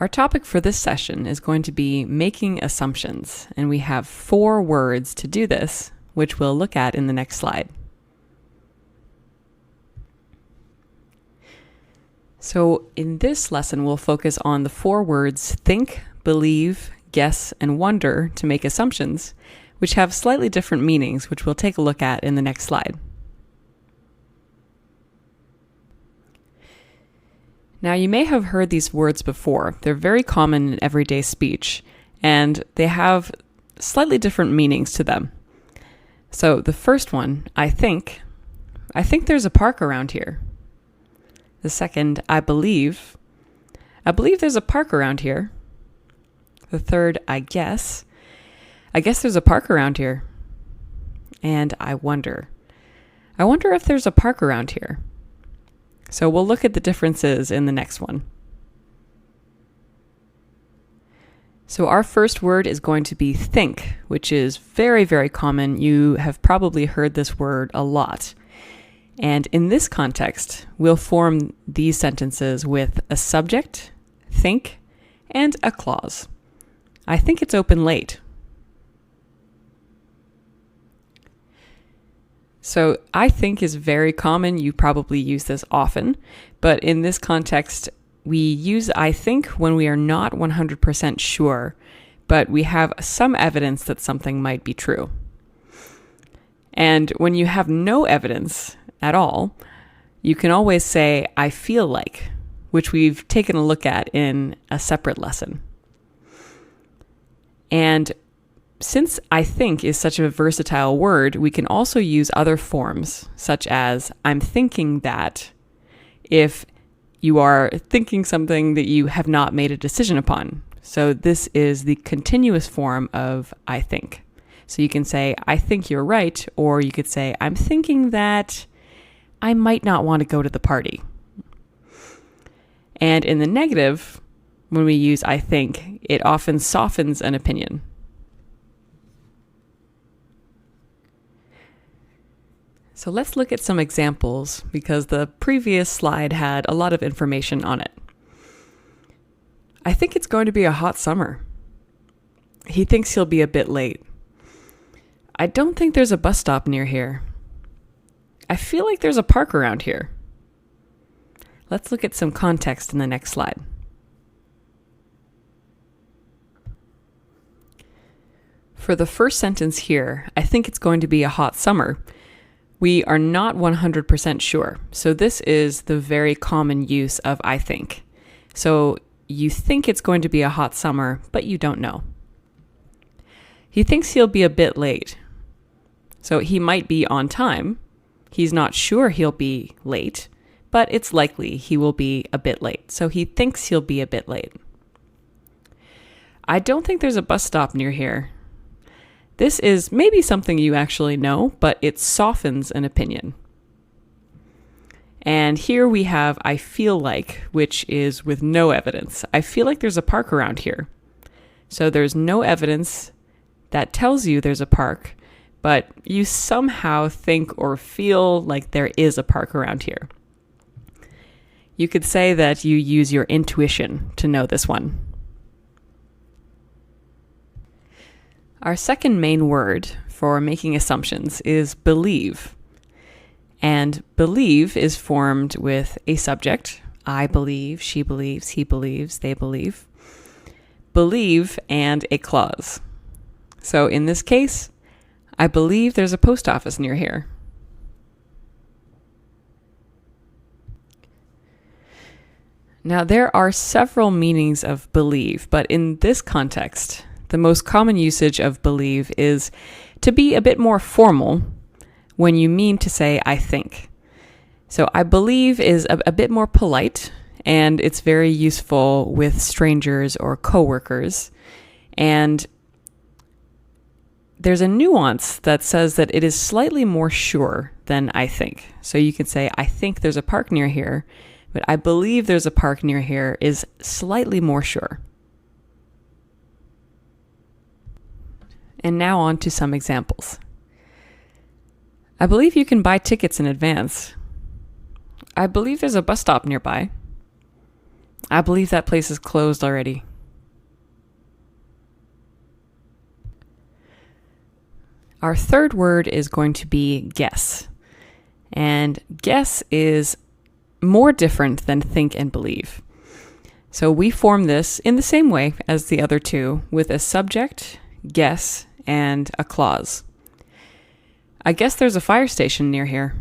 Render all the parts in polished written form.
Our topic for this session is going to be making assumptions, and we have 4 words to do this, which we'll look at in the next slide. So in this lesson, we'll focus on the 4 words think, believe, guess, and wonder to make assumptions, which have slightly different meanings, which we'll take a look at in the next slide. Now, you may have heard these words before. They're very common in everyday speech, and they have slightly different meanings to them. So the first one, I think there's a park around here. The second, I believe there's a park around here. The third, I guess there's a park around here. And I wonder if there's a park around here. So we'll look at the differences in the next one. So our first word is going to be think, which is very, very common. You have probably heard this word a lot. And in this context, we'll form these sentences with a subject, think, and a clause. I think it's open late. So I think is very common. You probably use this often, but in this context, we use I think when we are not 100% sure, but we have some evidence that something might be true. And when you have no evidence at all, you can always say I feel like, which we've taken a look at in a separate lesson. And since I think is such a versatile word, we can also use other forms, such as I'm thinking that, if you are thinking something that you have not made a decision upon. So this is the continuous form of I think. So you can say, I think you're right, or you could say, I'm thinking that I might not want to go to the party. And in the negative, when we use I think, it often softens an opinion. So let's look at some examples because the previous slide had a lot of information on it. I think it's going to be a hot summer. He thinks he'll be a bit late. I don't think there's a bus stop near here. I feel like there's a park around here. Let's look at some context in the next slide. For the first sentence here, I think it's going to be a hot summer. We are not 100% sure. So this is the very common use of I think. So you think it's going to be a hot summer, but you don't know. He thinks he'll be a bit late. So he might be on time. He's not sure he'll be late, but it's likely he will be a bit late. So he thinks he'll be a bit late. I don't think there's a bus stop near here. This is maybe something you actually know, but it softens an opinion. And here we have I feel like, which is with no evidence. I feel like there's a park around here. So there's no evidence that tells you there's a park, but you somehow think or feel like there is a park around here. You could say that you use your intuition to know this one. Our second main word for making assumptions is believe. And believe is formed with a subject. I believe, she believes, he believes, they believe. Believe and a clause. So in this case, I believe there's a post office near here. Now there are several meanings of believe, but in this context, the most common usage of believe is to be a bit more formal when you mean to say, I think. So I believe is a bit more polite, and it's very useful with strangers or coworkers. And there's a nuance that says that it is slightly more sure than I think. So you can say, I think there's a park near here, but I believe there's a park near here is slightly more sure. And now on to some examples. I believe you can buy tickets in advance. I believe there's a bus stop nearby. I believe that place is closed already. Our third word is going to be guess. And guess is more different than think and believe. So we form this in the same way as the other two, with a subject, guess, and a clause. I guess there's a fire station near here.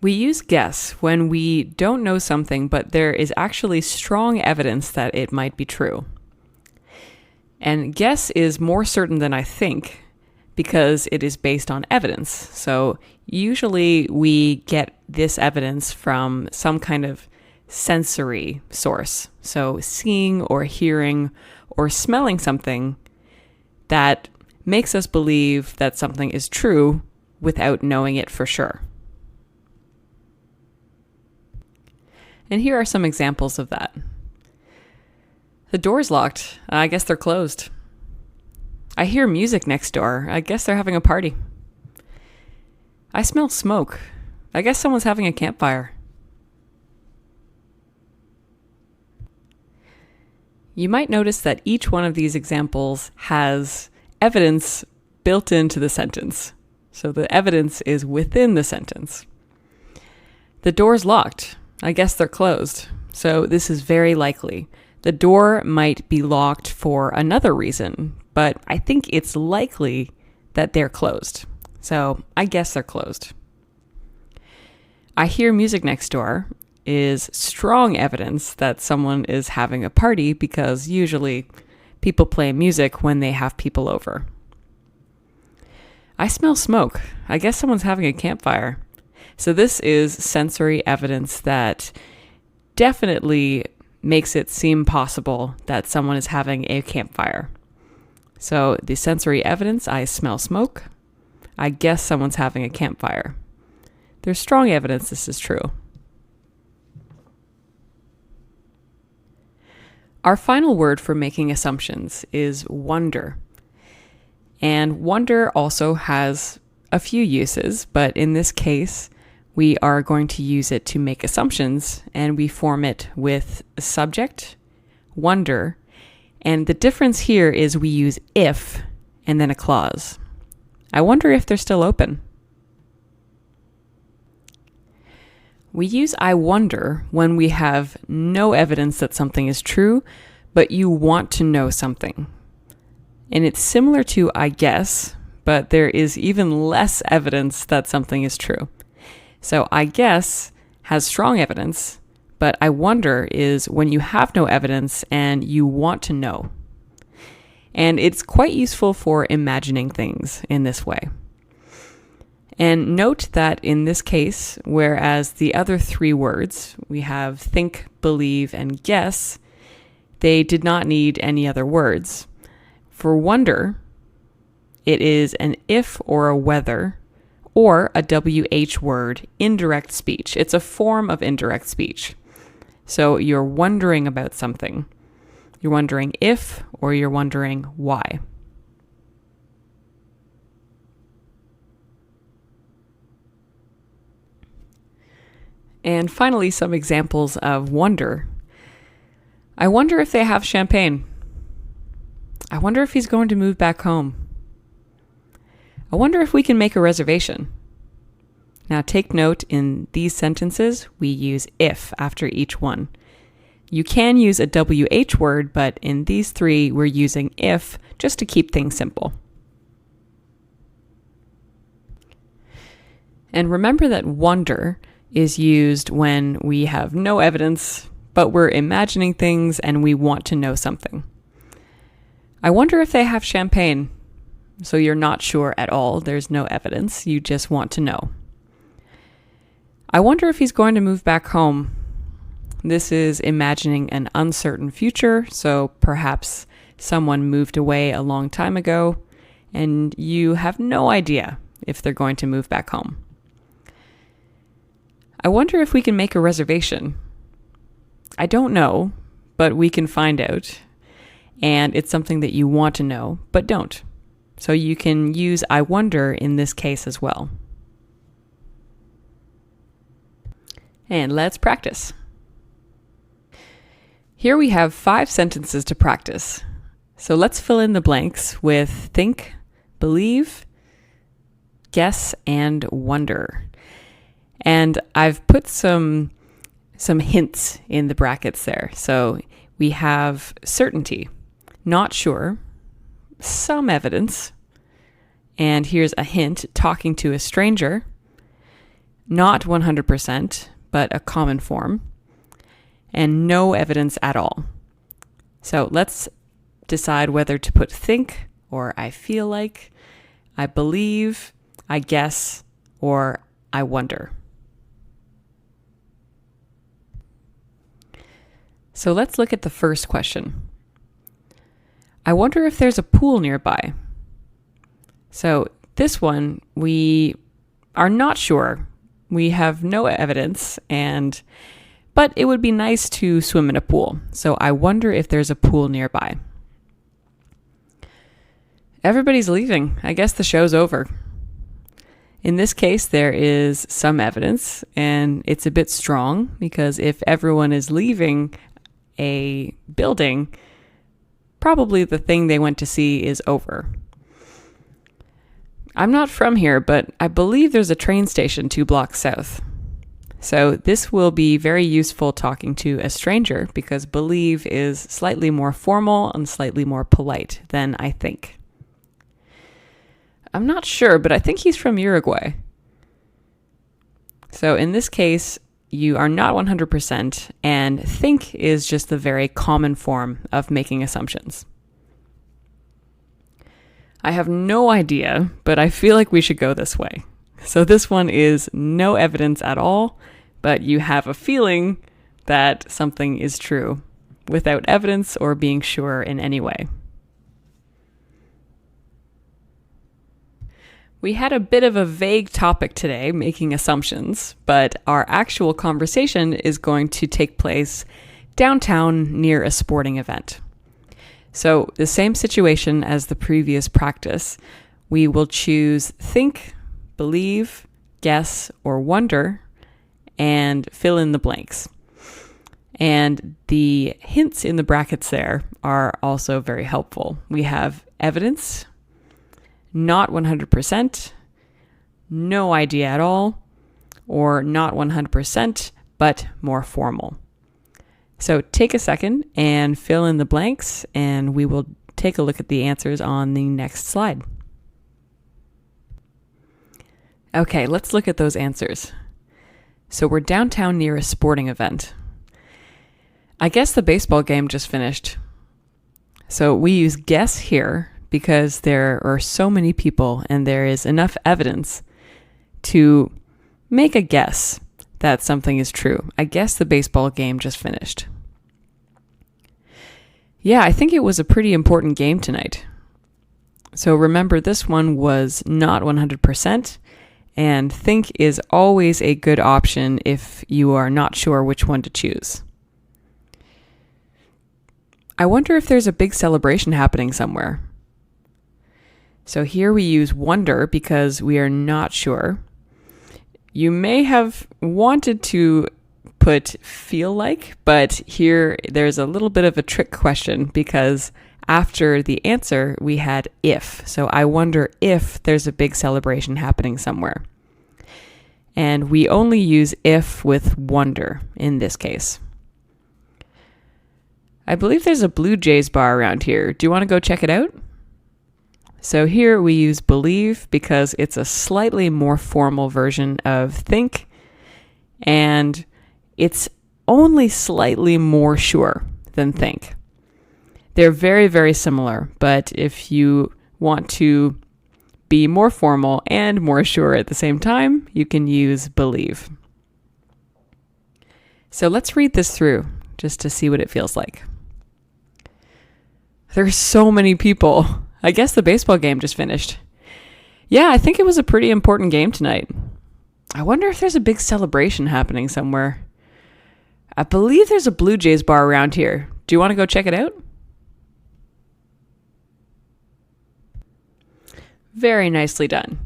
We use guess when we don't know something, but there is actually strong evidence that it might be true. And guess is more certain than I think because it is based on evidence. So usually we get this evidence from some kind of sensory source. So seeing or hearing or smelling something that makes us believe that something is true without knowing it for sure. And here are some examples of that. The door's locked. I guess they're closed. I hear music next door. I guess they're having a party. I smell smoke. I guess someone's having a campfire. You might notice that each one of these examples has evidence built into the sentence. So the evidence is within the sentence. The door's locked. I guess they're closed. So this is very likely. The door might be locked for another reason, but I think it's likely that they're closed. So I guess they're closed. I hear music next door is strong evidence that someone is having a party because usually people play music when they have people over. I smell smoke. I guess someone's having a campfire. So this is sensory evidence that definitely makes it seem possible that someone is having a campfire. So the sensory evidence, I smell smoke. I guess someone's having a campfire. There's strong evidence this is true. Our final word for making assumptions is wonder. And wonder also has a few uses, but in this case, we are going to use it to make assumptions, and we form it with a subject, wonder, and the difference here is we use if and then a clause. I wonder if they're still open. We use I wonder when we have no evidence that something is true, but you want to know something. And it's similar to I guess, but there is even less evidence that something is true. So I guess has strong evidence, but I wonder is when you have no evidence and you want to know. And it's quite useful for imagining things in this way. And note that in this case, whereas the other three words, we have think, believe, and guess, they did not need any other words. For wonder, it is an if or a whether, or a WH word, indirect speech. It's a form of indirect speech. So you're wondering about something. You're wondering if, or you're wondering why. And finally, some examples of wonder. I wonder if they have champagne. I wonder if he's going to move back home. I wonder if we can make a reservation. Now take note, in these sentences, we use if after each one. You can use a WH word, but in these three, we're using if just to keep things simple. And remember that wonder is used when we have no evidence, but we're imagining things and we want to know something. I wonder if they have champagne. So you're not sure at all. There's no evidence. You just want to know. I wonder if he's going to move back home. This is imagining an uncertain future. So perhaps someone moved away a long time ago and you have no idea if they're going to move back home. I wonder if we can make a reservation. I don't know, but we can find out. And it's something that you want to know, but don't. So you can use I wonder in this case as well. And let's practice. Here we have 5 sentences to practice. So let's fill in the blanks with think, believe, guess, and wonder. And I've put some hints in the brackets there. So we have certainty, not sure, some evidence, and here's a hint, talking to a stranger, not 100%, but a common form, and no evidence at all. So let's decide whether to put think, or I feel like, I believe, I guess, or I wonder. So let's look at the first question. I wonder if there's a pool nearby. So this one, we are not sure. We have no evidence, but it would be nice to swim in a pool. So I wonder if there's a pool nearby. Everybody's leaving. I guess the show's over. In this case, there is some evidence, and it's a bit strong because if everyone is leaving a building, probably the thing they went to see is over. I'm not from here, but I believe there's a train station 2 blocks south. So this will be very useful talking to a stranger because believe is slightly more formal and slightly more polite than I think. I'm not sure, but I think he's from Uruguay. So in this case, you are not 100%, and think is just the very common form of making assumptions. I have no idea, but I feel like we should go this way. So this one is no evidence at all, but you have a feeling that something is true without evidence or being sure in any way. We had a bit of a vague topic today, making assumptions, but our actual conversation is going to take place downtown near a sporting event. So the same situation as the previous practice, we will choose think, believe, guess, or wonder, and fill in the blanks. And the hints in the brackets there are also very helpful. We have evidence, not 100%, no idea at all, or not 100%, but more formal. So take a second and fill in the blanks, and we will take a look at the answers on the next slide. Okay, let's look at those answers. So we're downtown near a sporting event. I guess the baseball game just finished. So we use guess here because there are so many people and there is enough evidence to make a guess that something is true. I guess the baseball game just finished. Yeah, I think it was a pretty important game tonight. So remember, this one was not 100%, and think is always a good option if you are not sure which one to choose. I wonder if there's a big celebration happening somewhere. So here we use wonder because we are not sure. You may have wanted to put feel like, but here there's a little bit of a trick question because after the answer we had if. So I wonder if there's a big celebration happening somewhere. And we only use if with wonder in this case. I believe there's a Blue Jays bar around here. Do you want to go check it out? So here we use believe because it's a slightly more formal version of think, and it's only slightly more sure than think. They're very, very similar, but if you want to be more formal and more sure at the same time, you can use believe. So let's read this through just to see what it feels like. There's so many people. I guess the baseball game just finished. Yeah, I think it was a pretty important game tonight. I wonder if there's a big celebration happening somewhere. I believe there's a Blue Jays bar around here. Do you want to go check it out? Very nicely done.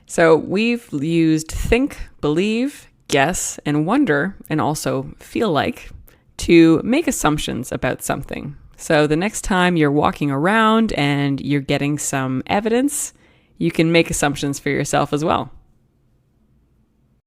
So we've used think, believe, guess and wonder and also feel like to make assumptions about something. So the next time you're walking around and you're getting some evidence, you can make assumptions for yourself as well.